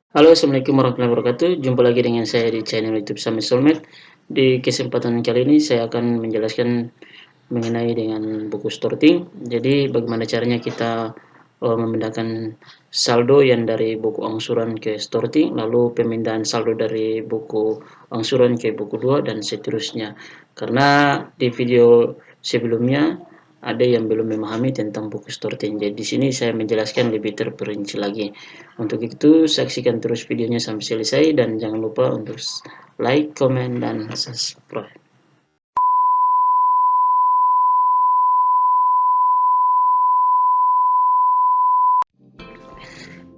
Halo, assalamualaikum warahmatullahi wabarakatuh. Jumpa lagi dengan saya di channel YouTube Sami Soulmate. Di kesempatan kali ini saya akan menjelaskan mengenai dengan buku Storting. Jadi bagaimana caranya kita memindahkan saldo yang dari buku angsuran ke Storting, lalu pemindahan saldo dari buku angsuran ke buku 2 dan seterusnya. Karena di video sebelumnya ada yang belum memahami tentang buku Storting. Jadi di sini saya menjelaskan lebih terperinci lagi. Untuk itu saksikan terus videonya sampai selesai dan jangan lupa untuk like, comment, dan subscribe.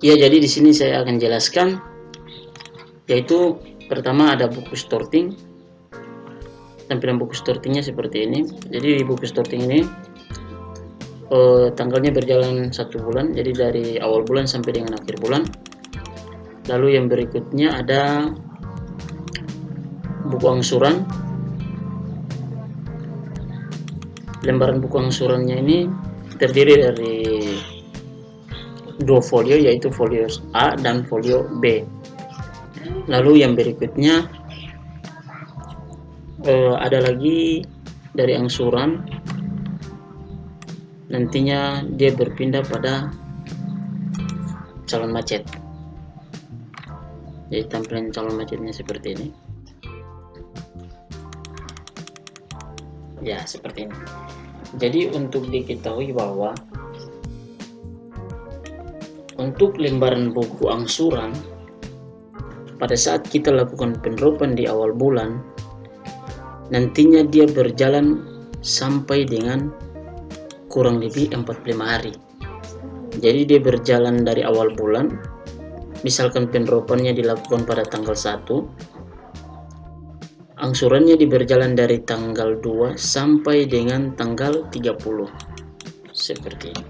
Ya, jadi di sini saya akan jelaskan, yaitu pertama ada buku Storting. Tampilan buku Stortingnya seperti ini. Jadi di buku Storting ini tanggalnya berjalan 1 bulan, jadi dari awal bulan sampai dengan akhir bulan. Lalu yang berikutnya ada buku angsuran. Lembaran buku angsurannya ini terdiri dari 2 folio, yaitu folio A dan folio B. Lalu yang berikutnya ada lagi dari angsuran, nantinya dia berpindah pada calon macet. Jadi tampilan calon macetnya seperti ini. Ya, seperti ini. Jadi untuk diketahui bahwa untuk lembaran buku angsuran, pada saat kita lakukan penropan di awal bulan, nantinya dia berjalan sampai dengan kurang lebih 45 hari. Jadi dia berjalan dari awal bulan, misalkan penropannya dilakukan pada tanggal 1, angsurannya berjalan dari tanggal 2 sampai dengan tanggal 30. Seperti ini.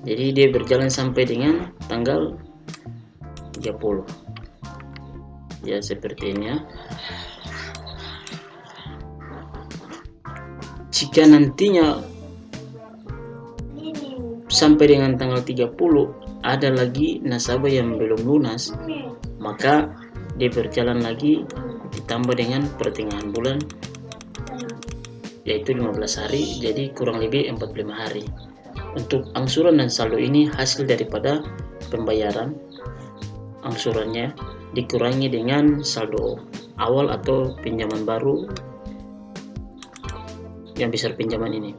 Jadi dia berjalan sampai dengan tanggal 30. Ya, seperti ini ya. Jika nantinya sampai dengan tanggal 30 ada lagi nasabah yang belum lunas, maka dia berjalan lagi ditambah dengan pertengahan bulan, yaitu 15 hari, jadi kurang lebih 45 hari. Untuk angsuran dan saldo ini hasil daripada pembayaran angsurannya dikurangi dengan saldo awal atau pinjaman baru yang besar pinjaman ini,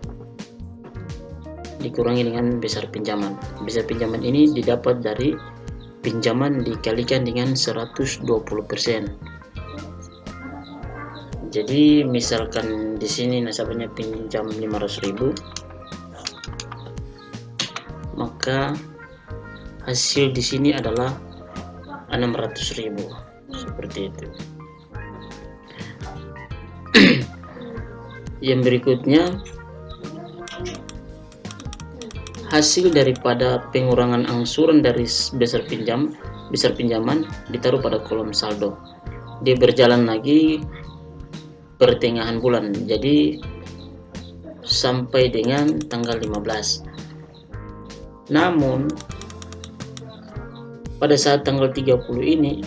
dikurangi dengan besar pinjaman. Besar pinjaman ini didapat dari pinjaman dikalikan dengan 120%. Jadi misalkan di sini nasabahnya pinjam 500.000, maka hasil di sini adalah 600.000, seperti itu. Yang berikutnya, hasil daripada pengurangan angsuran dari besar pinjaman ditaruh pada kolom saldo. Dia berjalan lagi pertengahan bulan, jadi sampai dengan tanggal 15. Namun pada saat tanggal 30 ini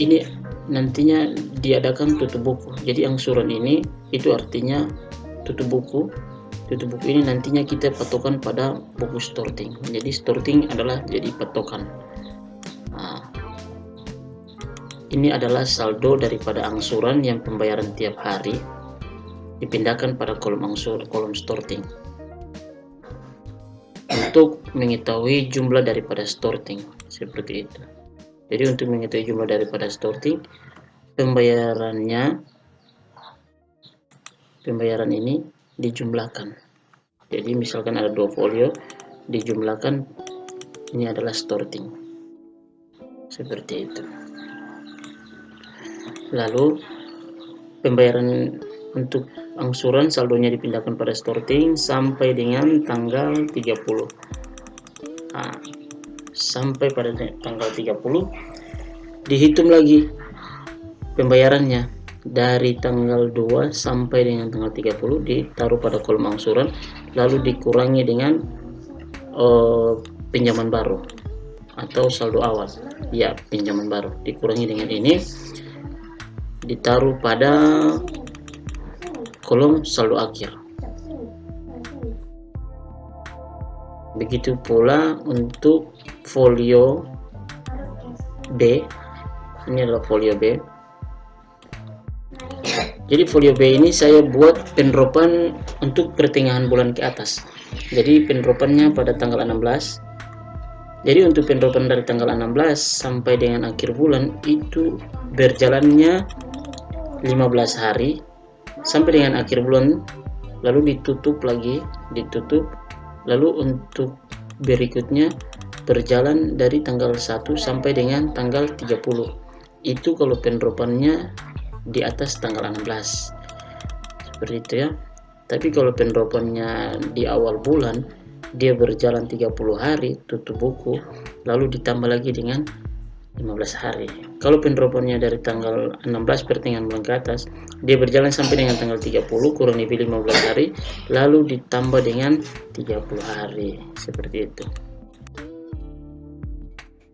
nantinya diadakan tutup buku. Jadi angsuran ini itu artinya tutup buku. Tutup buku ini nantinya kita patokan pada buku Storting. Jadi Storting adalah jadi patokan. Nah, ini adalah saldo daripada angsuran yang pembayaran tiap hari dipindahkan pada kolom Storting. Untuk mengetahui jumlah daripada Storting, seperti itu. Jadi untuk mengetahui jumlah daripada Storting, pembayaran ini dijumlahkan. Jadi misalkan ada 2 folio, dijumlahkan, ini adalah Storting, seperti itu. Lalu pembayaran untuk angsuran saldonya dipindahkan pada Storting sampai dengan tanggal 30. Nah, sampai pada tanggal 30 dihitung lagi pembayarannya dari tanggal 2 sampai dengan tanggal 30, ditaruh pada kolom angsuran, lalu dikurangi dengan pinjaman baru. atau saldo awal, ya pinjaman baru, dikurangi dengan ini, ditaruh pada kolom saldo akhir. Begitu pula untuk folio B, ini adalah folio B. Jadi folio B ini saya buat penropan untuk pertengahan bulan ke atas. Jadi penropannya pada tanggal 16. Jadi untuk penropan dari tanggal 16 sampai dengan akhir bulan itu berjalannya 15 hari sampai dengan akhir bulan, lalu ditutup lagi, lalu untuk berikutnya berjalan dari tanggal 1 sampai dengan tanggal 30. Itu kalau penropannya di atas tanggal 16, seperti itu ya. Tapi kalau penropannya di awal bulan, dia berjalan 30 hari tutup buku, lalu ditambah lagi dengan 15 hari. Kalau penropannya dari tanggal 16 pertengahan bulan ke atas, dia berjalan sampai dengan tanggal 30 kurang lebih 15 hari, lalu ditambah dengan 30 hari, seperti itu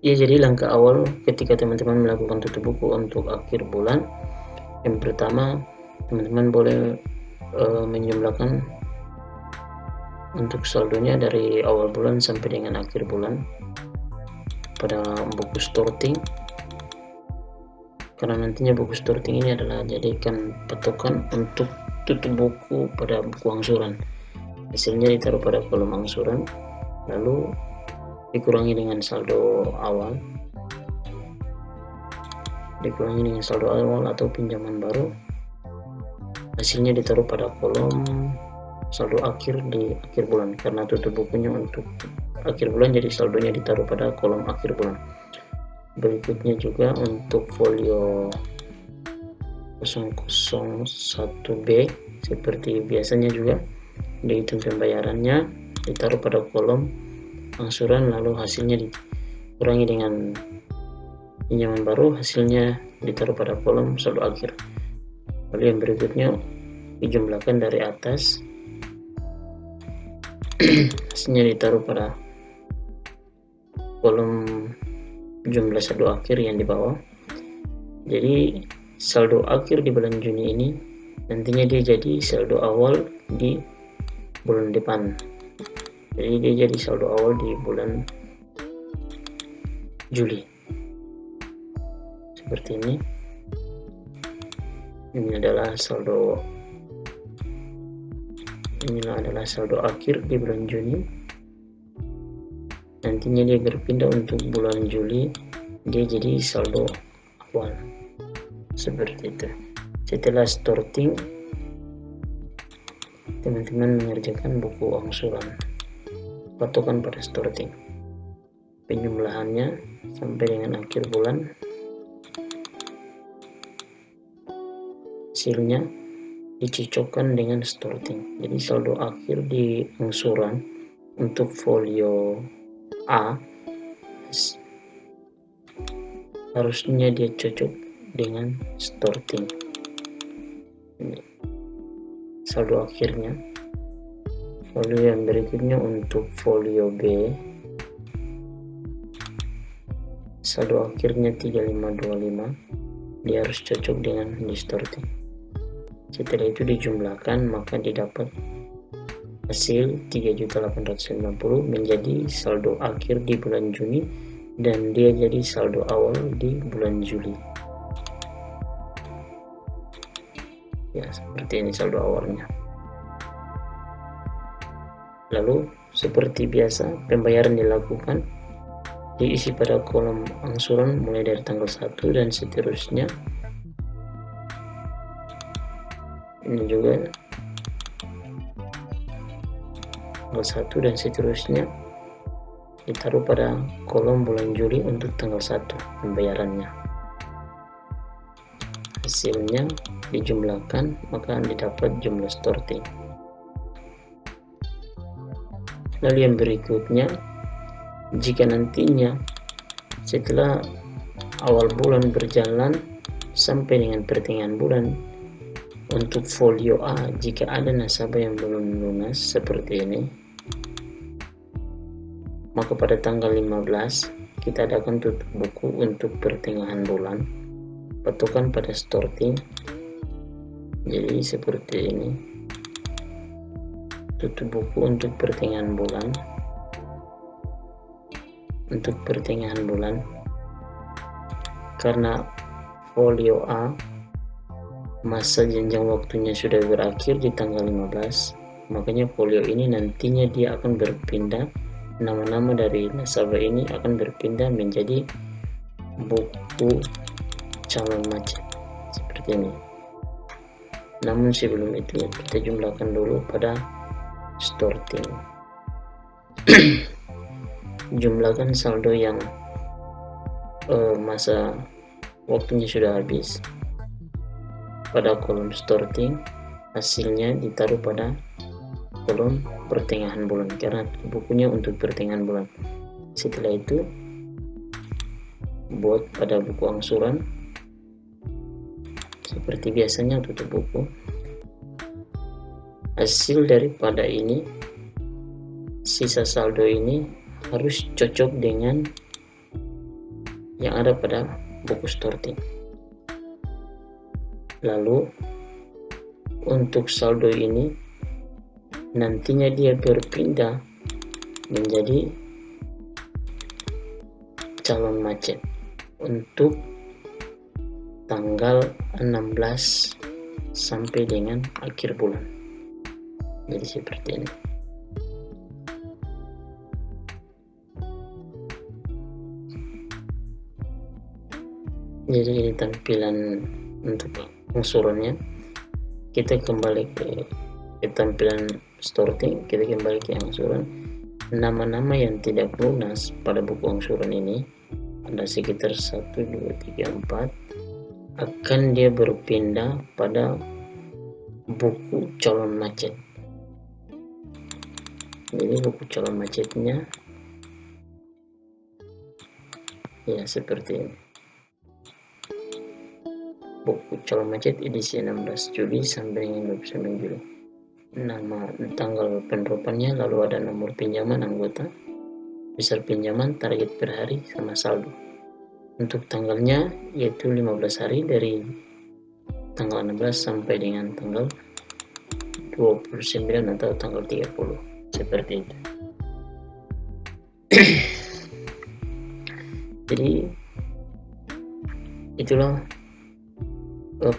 ya. Jadi langkah awal ketika teman-teman melakukan tutup buku untuk akhir bulan, yang pertama teman-teman boleh menjumlahkan untuk saldonya dari awal bulan sampai dengan akhir bulan pada buku sorting, karena nantinya buku sorting ini adalah jadikan patokan untuk tutup buku pada buku angsuran. Hasilnya ditaruh pada kolom angsuran, lalu dikurangi dengan saldo awal, atau pinjaman baru. Hasilnya ditaruh pada kolom saldo akhir di akhir bulan, karena tutup bukunya untuk akhir bulan, jadi saldonya ditaruh pada kolom akhir bulan. Berikutnya juga untuk folio 001B seperti biasanya juga, dihitung pembayarannya, ditaruh pada kolom angsuran, lalu hasilnya dikurangi dengan pinjaman baru, hasilnya ditaruh pada kolom saldo akhir. Lalu yang berikutnya dijumlahkan dari atas, hasilnya ditaruh pada kolom jumlah saldo akhir yang di bawah. Jadi saldo akhir di bulan Juni ini nantinya dia jadi saldo awal di bulan depan. Jadi dia jadi saldo awal di bulan Juli, seperti ini. Inilah adalah saldo akhir di bulan Juni. Nantinya dia berpindah untuk bulan Juli, dia jadi saldo awal, seperti itu. Setelah sorting, teman-teman mengerjakan buku angsuran, patokan pada sorting, penjumlahannya sampai dengan akhir bulan, hasilnya dicocokkan dengan sorting. Jadi saldo akhir di angsuran untuk folio A harusnya dia cocok dengan sorting. Ini saldo akhirnya. Lalu yang berikutnya untuk folio B, saldo akhirnya 3525, dia harus cocok dengan di sorting. Setelah itu dijumlahkan, maka didapat hasil 3.890 menjadi saldo akhir di bulan Juni, dan dia jadi saldo awal di bulan Juli. Ya, seperti ini saldo awalnya. Lalu seperti biasa pembayaran dilakukan, diisi pada kolom angsuran mulai dari tanggal 1 dan seterusnya. Ini juga tanggal 1 dan seterusnya ditaruh pada kolom bulan Juli untuk tanggal 1 pembayarannya. Hasilnya dijumlahkan, maka didapat jumlah sorting. Lalu yang berikutnya, jika nantinya setelah awal bulan berjalan sampai dengan pertengahan bulan, untuk folio A, jika ada nasabah yang belum lunas seperti ini, maka pada tanggal 15 kita adakan tutup buku untuk pertengahan bulan, patokan pada starting. Jadi seperti ini, tutup buku untuk pertengahan bulan, karena folio A masa jenjang waktunya sudah berakhir di tanggal 15, makanya folio ini nantinya dia akan berpindah, nama-nama dari nasabah ini akan berpindah menjadi buku calon macet seperti ini. Namun sebelum itu kita jumlahkan dulu pada starting. Jumlahkan saldo yang masa waktunya sudah habis pada kolom starting, hasilnya ditaruh pada kolom pertengahan bulan karena bukunya untuk pertengahan bulan. Setelah itu buat pada buku angsuran seperti biasanya, tutup buku. Hasil daripada ini, sisa saldo ini harus cocok dengan yang ada pada buku starting. Lalu untuk saldo ini nantinya dia berpindah menjadi calon macet untuk tanggal 16 sampai dengan akhir bulan. Jadi seperti ini. Jadi ini tampilan untuk angsurannya. Kita kembali ke tampilan starting, kita kembali ke angsuran. Nama-nama yang tidak lunas pada buku angsuran ini ada sekitar 1, 2, 3, 4, akan dia berpindah pada buku calon macet. Jadi buku calon macetnya ya seperti ini. Buku calon macet edisi 16 Juli sampai dengan 29 Juli. Nama, tanggal penerapannya, lalu ada nomor pinjaman anggota, besar pinjaman, target per hari, sama saldo. Untuk tanggalnya yaitu 15 hari dari tanggal 16 sampai dengan tanggal 29 atau tanggal 30, seperti itu. Jadi itulah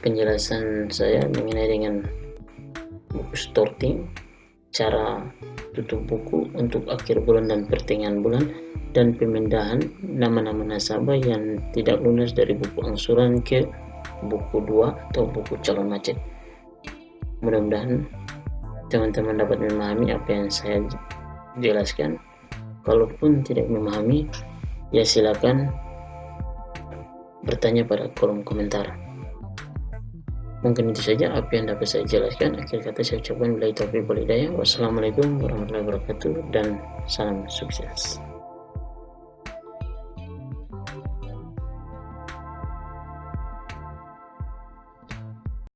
penjelasan saya mengenai dengan buku starting, cara tutup buku untuk akhir bulan dan pertengahan bulan, dan pemindahan nama-nama nasabah yang tidak lunas dari buku angsuran ke buku 2 atau buku calon macet. Mudah-mudahan teman-teman dapat memahami apa yang saya jelaskan. Kalaupun tidak memahami, ya silakan bertanya pada kolom komentar. Mungkin itu saja apa yang dapat saya jelaskan. Akhir kata saya ucapkan billahi taufiq wal hidayah. Wassalamualaikum warahmatullahi wabarakatuh dan salam sukses.